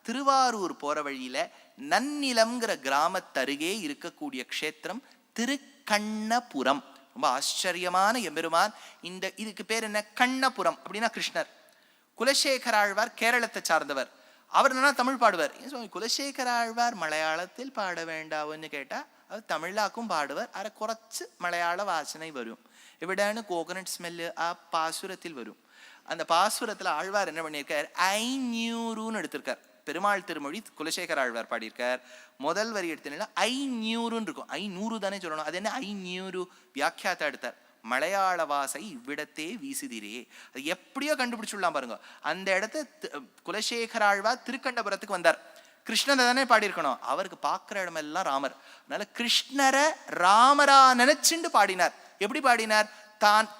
திருவாரூர் போற வழியில நன்னிலம்ங்கிற கிராமத்தருகே இருக்கக்கூடிய க்ஷேத்திரம் திருக்கண்ணபுரம். ரொம்ப ஆச்சரியமான எம்பெருமான். இதுக்கு பேர் என்ன? கண்ணபுரம் அப்படின்னா கிருஷ்ணர். குலசேகர ஆழ்வார் கேரளத்தை சார்ந்தவர். அவர் என்ன தமிழ் பாடுவார். குலசேகர ஆழ்வார் மலையாளத்தில் பாட வேண்டாம்னு கேட்டா அவர் தமிழாக்கும் பாடுவார். அதை குறைச்சு மலையாள வாசனை வரும். എവിടെയാണ് കോക്കനട്ട് സ്മെല്ല്? ആ പാസുരത്തിൽ വരും. அந்த பாசுரத்துல ஆழ்வார் என்ன பண்ணியிருக்கார்? 500ன்னு எடுத்திருக்கார். பெருமாள் திருமொழி குலசேகர ஆழ்வார் பாடியிருக்கார். முதல் வரி எடுத்தீங்கன்னா 500ன்னு இருக்கும். 500 தானே சொல்லணும். அது என்ன 500? வியாக்கியாத்தா எடுத்தார். மலையாள வாசை இவ்விடத்தே வீசுதிரே. அது எப்படியோ கண்டுபிடிச்சுடலாம் பாருங்க. அந்த இடத்த குலசேகர ஆழ்வார் திருக்கண்டபுரத்துக்கு வந்தார். கிருஷ்ணனை தானே பாடியிருக்கணும். அவருக்கு பார்க்குற இடமெல்லாம் ராமர். அதனால கிருஷ்ணரை ராமரா நினைச்சுண்டு பாடினார். எப்படி பாடினார்?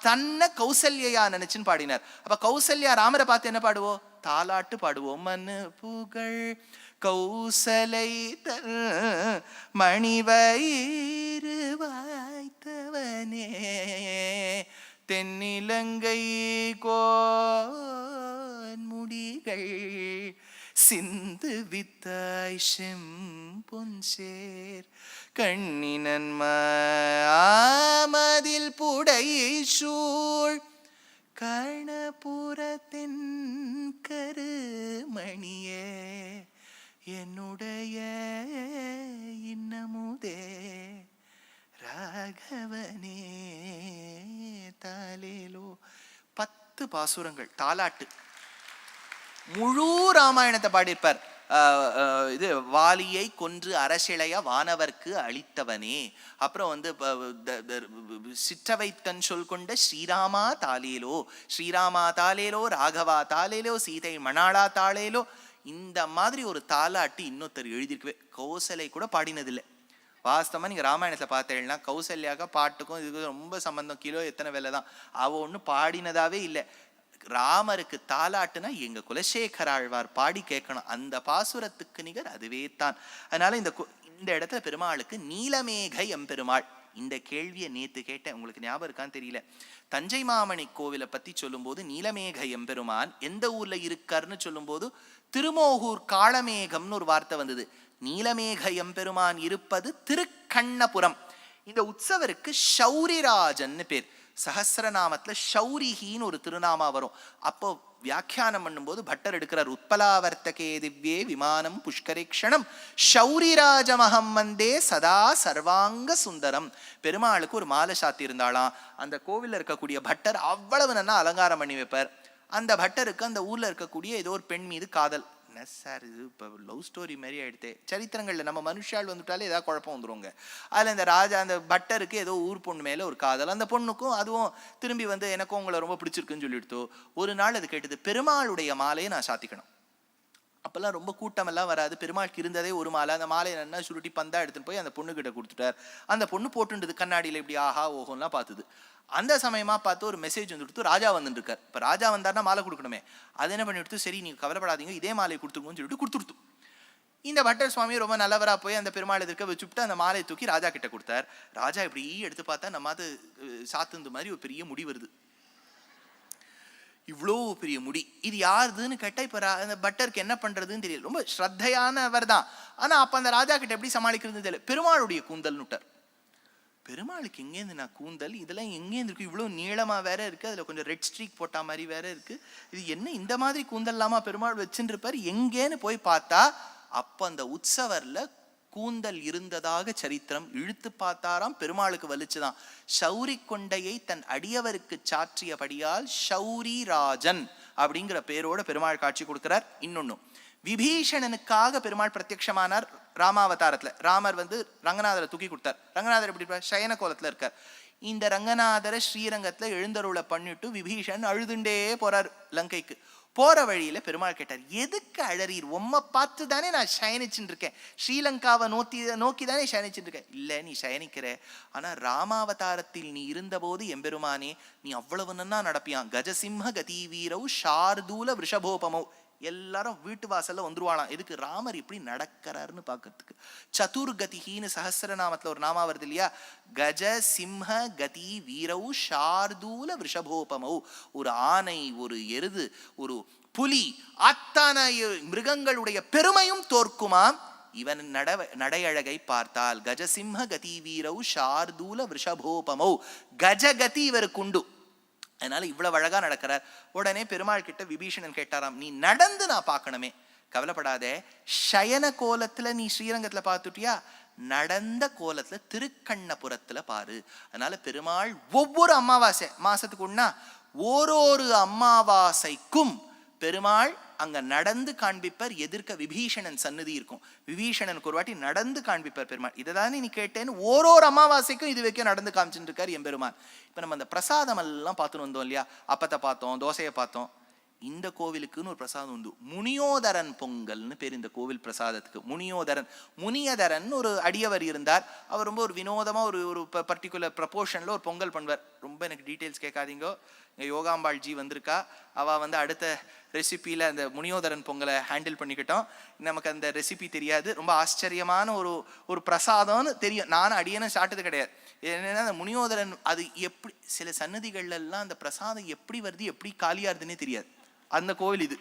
தன்னை கௌசல்யா நினைச்சுன்னு பாடினார். அப்ப கௌசல்யா ராமரை பார்த்து என்ன பாடுவோம்? தாலாட்டு பாடுவோம். மனு புகழ் கௌசலை மணிவயிறு வாய்த்தவனே தென்னிலங்கை கோன்முடிகள் சிந்து வித்தாய் செம்பொன்சேர் கண்ணினன் மாமதில் புடை சூழ் கர்ணபுரத்தின் கருமணியே என்னுடைய இன்னமுதே ராகவனே தாலேலோ. 10 பாசுரங்கள் தாலாட்டு. முழு ராமாயணத்தை பாடியிருப்பார். இது வாலியை கொன்று அரசிளைய வானவர்க்கு அளித்தவனே. அப்புறம் சிற்றவைத்தன் சொல் கொண்ட ஸ்ரீராமா தாலேலோ, ஸ்ரீராமா தாலேலோ, ராகவா தாலேலோ, சீதை மணாளா தாலேலோ. இந்த மாதிரி ஒரு தாலாட்டு இன்னொருத்தர் எழுதியிருக்கவே கௌசலை கூட பாடினதில்லை. வாஸ்தவமா நீங்க ராமாயணத்தை பார்த்தேன்னா கௌசல்யாக பாட்டுக்கும் இதுக்கு ரொம்ப சம்பந்தம். கிலோ எத்தனை வேலை தான். அவ ஒன்றும் பாடினதாவே இல்லை. ராமருக்கு தாலாட்டுனா எங்க குலசேகர ஆழ்வார் பாடி கேட்கணும். அந்த பாசுரத்துக்கு நிகர் அதுவே தான். அதனால இந்த இடத்துல பெருமாளுக்கு நீலமேக எம்பெருமாள். இந்த கேள்வியை நேத்து கேட்டேன். உங்களுக்கு ஞாபகம் இருக்கான்னு தெரியல. தஞ்சை மாமணி கோவிலை பத்தி சொல்லும் போது நீலமேக எம்பெருமான் எந்த ஊர்ல இருக்காருன்னு சொல்லும் போது திருமோகூர் காளமேகம்னு ஒரு வார்த்தை வந்தது. நீலமேக எம்பெருமான் இருப்பது திருக்கண்ணபுரம். இந்த உற்சவருக்கு ஷௌரிராஜன்னு பேர். சஹஸ்ரநாமத்துல ஷௌரிஹின்னு ஒரு திருநாமா வரும். அப்போ வியாக்கியானம் பண்ணும்போது பட்டர் எடுக்கிறார். உத்பலாவர்த்தகே திவ்யே விமானம் புஷ்கரேக்ஷணம் ஷௌரிராஜமஹம் வந்தே சதா சர்வாங்க சுந்தரம். பெருமாளுக்கு ஒரு மாலை சாத்தி இருந்தாலாம். அந்த கோவில்ல இருக்கக்கூடிய பட்டர் அவ்வளவு நல்லா அலங்காரம் பண்ணி வைப்பார். அந்த பட்டருக்கு அந்த ஊர்ல இருக்கக்கூடிய ஏதோ ஒரு பெண் மீது காதல். என்ன சார் இது இப்போ லவ் ஸ்டோரி மாதிரி ஆயிடுத்து. சரித்திரங்கள்ல நம்ம மனுஷால் வந்துட்டாலே ஏதாவது குழப்பம் வந்துருவாங்க. அதில் இந்த ராஜா அந்த பட்டருக்கு ஏதோ ஊர் பொண்ணு மேலே ஒரு காதல். அந்த பொண்ணுக்கும் அதுவும் திரும்பி எனக்கும் உங்களை ரொம்ப பிடிச்சிருக்குன்னு சொல்லிடுத்தோ. ஒரு நாள் அது கேட்டது, பெருமாளுடைய மாலையை நான் சாத்திக்கணும். அப்பெல்லாம் ரொம்ப கூட்டமெல்லாம் வராது. பெருமாளுக்கு இருந்ததே ஒரு மாலை. அந்த மாலையை என்ன சுருட்டி பந்தா எடுத்துன்னு போய் அந்த பொண்ணுகிட்ட கொடுத்துட்டார். அந்த பொண்ணு போட்டுண்டது கண்ணாடியில் இப்படி ஆஹா ஓஹோலாம் பார்த்துது. அந்த சமயமா பார்த்து ஒரு மெசேஜ் வந்துடுத்து, ராஜா வந்துட்டு இருக்கார். இப்போ ராஜா வந்தார்னா மாலை கொடுக்கணுமே. அது என்ன பண்ணிவிடுத்து, சரி நீங்க கவலைப்படாதீங்க இதே மாலையை கொடுத்துருங்கன்னு சொல்லிட்டு கொடுத்துடுத்து. இந்த பட்டர் சுவாமி ரொம்ப நல்லவரா போய் அந்த பெருமாள் எதிர்க்க வச்சுட்டு அந்த மாலையை தூக்கி ராஜா கிட்ட கொடுத்தார். ராஜா இப்படி எடுத்து பார்த்தா நம்ம அது சாத்துந்து மாதிரி ஒரு பெரிய முடி வருது. இவ்வளோ பெரிய முடி, இது யாருதுன்னு கேட்டால் இப்போ அந்த பட்டருக்கு என்ன பண்ணுறதுன்னு தெரியல. ரொம்ப ஸ்ரத்தையானவர் தான். ஆனால் அப்போ அந்த ராஜா கிட்ட எப்படி சமாளிக்கிறது தெரியல. பெருமாளுடைய கூந்தல்னுட்டார். பெருமாளுக்கு எங்கேருந்து நான் கூந்தல், இதெல்லாம் எங்கேருந்து இருக்கு, இவ்வளோ நீளமாக வேற இருக்கு, அதில் கொஞ்சம் ரெட் ஸ்ட்ரீக் போட்டா மாதிரி வேற இருக்கு, இது என்ன இந்த மாதிரி கூந்தல் இல்லாம பெருமாள் வச்சுட்டு இருப்பார் எங்கேன்னு போய் பார்த்தா அப்போ அந்த உற்சவர்ல கூந்தல் இருந்ததாக சரித்திரம். இழுத்து பார்த்தாராம், பெருமாளுக்கு வலிச்சுதான். ஷௌரி கொண்டையை தன் அடியவருக்கு சாற்றியபடியால் ஷௌரி ராஜன் அப்படிங்கிற பேரோட பெருமாள் காட்சி கொடுக்கிறார். இன்னொன்னு, விபீஷணனுக்காக பெருமாள் பிரத்யட்சமானார் ராமாவதாரத்துல. ராமர் ரங்கநாதரை தூக்கி கொடுத்தார். ரங்கநாதர் எப்படி இருப்பார்? சயன கோலத்துல இருக்கார். இந்த ரங்கநாதரை ஸ்ரீரங்கத்துல எழுந்தருளை பண்ணிட்டு விபீஷன் அழுதுண்டே போறார் லங்கைக்கு. போற வழியில பெருமாள் கேட்டார், எதுக்கு அழறீர்? உம்மை பார்த்து தானே நான் சயனிச்சுட்டு இருக்கேன், ஸ்ரீலங்காவை நோக்கி தானே சயனிச்சுட்டு இருக்கேன். இல்ல நீ சயனிக்கிற, ஆனா ராமாவதாரத்தில் நீ இருந்தபோது எம்பெருமானே நீ அவ்வளவு நன்னா நடப்பியான். கஜசிம்ஹ கதி வீரவ் ஷார்தூல விஷபோபமோ. எல்லாரும் வீட்டு வாசல்ல வந்துருவாளாம். எதுக்கு? ராமர் இப்படி நடக்கிறாருன்னு பாக்கிறதுக்கு. சதுர்கதிஹின்னு சஹஸ்ரநாமத்துல ஒரு நாமா வருது இல்லையா? கஜ சிம்ஹ கதி வீரவு ஷார்தூல விஷபோபமௌ. ஒரு ஆனை, ஒரு எருது, ஒரு புலி, அத்தனை மிருகங்களுடைய பெருமையும் தோற்குமாம் இவன் நடையழகை பார்த்தால். கஜசிம்ஹ கதி வீரௌ ஷார்தூல விஷபோபமௌ, கஜகதி இவருக்கு உண்டு. அதனால இவ்வளவு அழகா நடக்கிறார். உடனே பெருமாள் கிட்ட விபீஷணன் கேட்டாராம், நீ நடந்து நான் பார்க்கணுமே. கவலைப்படாதே, சயன கோலத்துல நீ ஸ்ரீரங்கத்துல பார்த்துட்டியா, நடந்த கோலத்துல திருக்கண்ணபுரத்துல பாரு. அதனால பெருமாள் ஒவ்வொரு அமாவாசை மாசத்துக்கு ஒன்னா ஒரு அமாவாசைக்கும் பெருமாள் அங்க நடந்து காண்பிப்பர். எதிர்க்க விபீஷணன் சன்னதி இருக்கும், விபீஷணனுக்கு ஒரு வாட்டி நடந்து காண்பிப்பர் பெருமாள். இதைதானே நீ கேட்டேன்னு ஒரு அமாவாசைக்கும் இது வைக்க நடந்து காமிச்சுட்டு இருக்காரு என் பெருமாள். இப்ப நம்ம அந்த பிரசாதம் எல்லாம் பார்த்துன்னு வந்தோம் இல்லையா, அப்பத்தை பார்த்தோம், தோசையை பார்த்தோம். இந்த கோவிலுக்குன்னு ஒரு பிரசாதம் உண்டு, முனியோதரன் பொங்கல்னு பேர் இந்த கோவில் பிரசாதத்துக்கு. முனியோதரன், முனியதரன் ஒரு அடியவர் இருந்தார். அவர் ரொம்ப ஒரு வினோதமா ஒரு பர்டிகுலர் ப்ரப்போர்ஷன்ல ஒரு பொங்கல் பண்ணுவார். ரொம்ப எனக்கு டீட்டெயில்ஸ் கேட்காதீங்க, யோகாம்பாள் ஜி வந்திருக்கா, அவ அடுத்த ரெசிபியில அந்த முனியோதரன் பொங்கலை ஹேண்டில் பண்ணிக்கிட்டோம். நமக்கு அந்த ரெசிபி தெரியாது, ரொம்ப ஆச்சரியமான ஒரு பிரசாதம்னு தெரியும். நானும் அடியனும் சாப்பிட்டது கிடையாது. என்னன்னா அந்த முனியோதரன் அது எப்படி சில சன்னதிகள்ல எல்லாம் அந்த பிரசாதம் எப்படி வருது எப்படி காலியாருதுன்னே தெரியாது. அந்த கோவில் இது.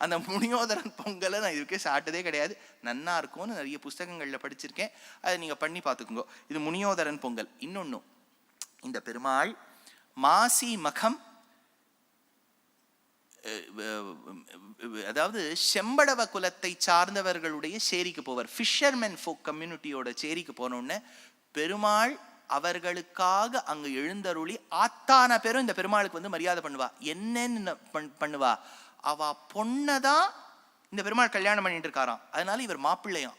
அந்த முனியோதரன் பொங்கலை நான் இதுக்கே சாப்பிட்டதே கிடையாது. நன்னா இருக்கும்னு நிறைய புஸ்தகங்கள்ல படிச்சிருக்கேன், அதை நீங்க பண்ணி பார்த்துக்குங்க. இது முனியோதரன் பொங்கல். இன்னொன்னு, இந்த பெருமாள் மாசி மகம், அதாவது செம்படவ குலத்தை சார்ந்தவர்களுடைய சேரிக்கு போவார். ஃபிஷர்மென் ஃபோக் கம்யூனிட்டியோட சேரிக்கு போனோன்னு பெருமாள் அவர்களுக்காக அங்கு எழுந்தருளி ஆத்தான பேரும் இந்த பெருமாளுக்கு மரியாதை பண்ணுவா. என்னன்னு பண்ணுவா, அவ பொண்ணதான் இந்த பெருமாள் கல்யாணம் பண்ணிட்டு இருக்காராம். அதனால இவர் மாப்பிள்ளையாம்.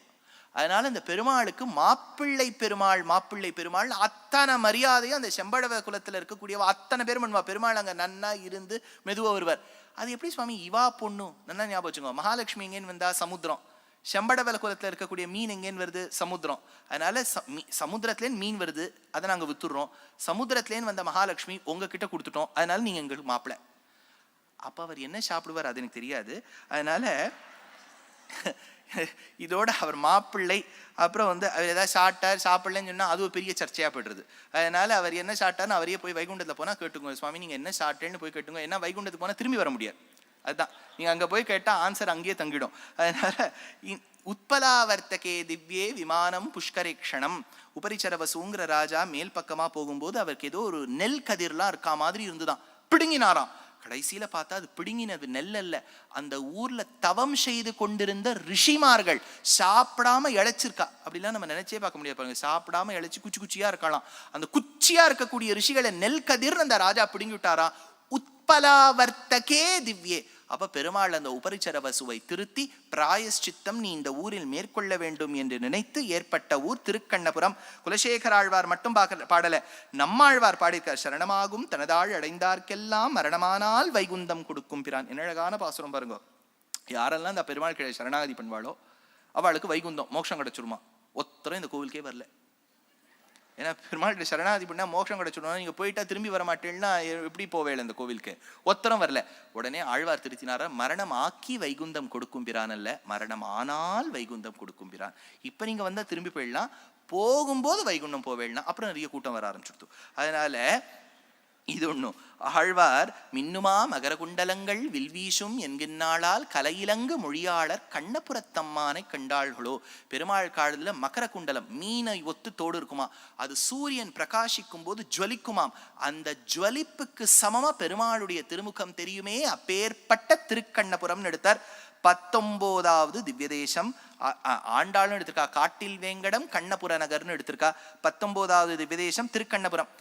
அதனால இந்த பெருமாளுக்கு மாப்பிள்ளை பெருமாள் அத்தனை மரியாதையும் அந்த செம்படவ குலத்துல இருக்கக்கூடிய அத்தனை பேரும் பண்ணுவா. பெருமாள் அங்க நன்னா இருந்து மெதுவா வருவார். அது எப்படி சுவாமி இவா பொண்ணு, நல்லா ஞாபகம் வச்சுக்கோ. மகாலட்சுமி எங்கேன்னு வந்தா சமுத்திரம், செம்படவல குலத்துல இருக்கக்கூடிய மீன் எங்கேன்னு வருது சமுத்திரம். அதனால சமுத்திரத்துலேன்னு மீன் வருது, அதை நாங்க வித்துடுறோம். சமுத்திரத்துலேன்னு வந்த மகாலட்சுமி உங்ககிட்ட கொடுத்துட்டோம், அதனால நீங்க எங்களுக்கு மாப்பிள்ளை. அப்ப அவர் என்ன சாப்பிடுவார் அது எனக்கு தெரியாது. அதனால இதோட அவர் மாப்பிள்ளை. அப்புறம் அவர் ஏதாவது சாப்பிட்டார் சாப்பிடலன்னு சொன்னா அது ஒரு பெரிய சர்ச்சையா போயிடுறது. அதனால அவர் என்ன சாப்பிட்டாருன்னு அவரையே போய் வைகுண்டத்துல போனா கேட்டுக்கோங்க, சுவாமி நீங்க என்ன சாப்பிட்டேன்னு போய் கேட்டுங்க. ஏன்னா வைகுண்டத்துக்கு போனா திரும்பி வர முடியாது. அதுதான், நீங்க அங்க போய் கேட்டா ஆன்சர் அங்கேயே தங்கிடும். அதனால உத்பலாவர்த்தகே திவ்யே விமானம் புஷ்கரேக்ஷணம், உபரிச்சரவசூங்கிற ராஜா மேல் பக்கமா போகும்போது அவருக்கு ஏதோ ஒரு நெல் கதிர்லாம் இருக்கா மாதிரி இருந்துதான், பிடுங்கினாராம். கடைசியில பார்த்தா அது பிடுங்கினது நெல் அல்ல, அந்த ஊர்ல தவம் செய்து கொண்டிருந்த ரிஷிமார்கள் சாப்பிடாம இழைச்சிருக்கா. அப்படிலாம் நம்ம நினைச்சே பார்க்க முடியாது பாருங்க. சாப்பிடாம இழைச்சி குச்சியா இருக்கலாம். அந்த குச்சியா இருக்கக்கூடிய ரிஷிகளை நெல் கதிர் அந்த ராஜா பிடுங்கி விட்டாரா. உத்பலாவர்த்தகே திவ்யே. அப்ப பெருமாள் அந்த உபரிச்சர வசுவை திருத்தி பிராயஷ்சித்தம் நீ இந்த ஊரில் மேற்கொள்ள வேண்டும் என்று நினைத்து ஏற்பட்ட ஊர் திருக்கண்ணபுரம். குலசேகராழ்வார் மட்டும் பாடல, நம்மாழ்வார் பாடியிருக்கார். சரணமாகும் தனதாள் அடைந்தார்க்கெல்லாம் மரணமானால் வைகுந்தம் கொடுக்கும் பிரான். என்ன அழகான பாசுரம் பாருங்க. யாரெல்லாம் இந்த பெருமாள் கிழ சரணாகதி பண்ணுவாளோ அவளுக்கு வைகுந்தம் மோட்சம் கிடைச்சிருமா. ஒத்தரும் இந்த கோவிலுக்கே வரல. ஏன்னா பெருமாள் சரணாதி பண்ணா மோட்சம் கிடைச்சிடணும், நீங்க போயிட்டா திரும்பி வர மாட்டேன்னா எப்படி போவேல இந்த கோவிலுக்கு. ஒத்தரம் வரல. உடனே ஆழ்வார் திருத்தினார, மரணம் ஆக்கி வைகுந்தம் கொடுக்கும் பிரான் அல்ல, மரணம் ஆனால் வைகுந்தம் கொடுக்கும் பிரான். இப்ப நீங்க வந்தா திரும்பி போயிடலாம், போகும்போது வைகுண்டம் போவேல்னா அப்புறம் நிறைய கூட்டம் வர ஆரம்பிச்சுடுது. அதனால இது ஒண்ணும். ஆழ்வார் மின்னுமா மகர குண்டலங்கள் வில்வீசும் என்கின்னாளால் கலையிலங்கு மொழியாளர் கண்ணபுரத்தம்மானை கண்டாள்களோ. பெருமாள் காலத்துல மகர குண்டலம் மீனை ஒத்து தோடு இருக்குமா, அது சூரியன் பிரகாசிக்கும் போது ஜுவலிக்குமாம். அந்த ஜுவலிப்புக்கு சமமா பெருமாளுடைய திருமுகம் தெரியுமே, அப்பேற்பட்ட திருக்கண்ணபுரம் எடுத்தார். 19வது திவ்ய தேசம் ஆண்டாள்னு எடுத்திருக்கா. காட்டில் வேங்கடம் கண்ணபுர நகர்னு எடுத்திருக்கா. 19வது திவ்ய தேசம் திருக்கண்ணபுரம்.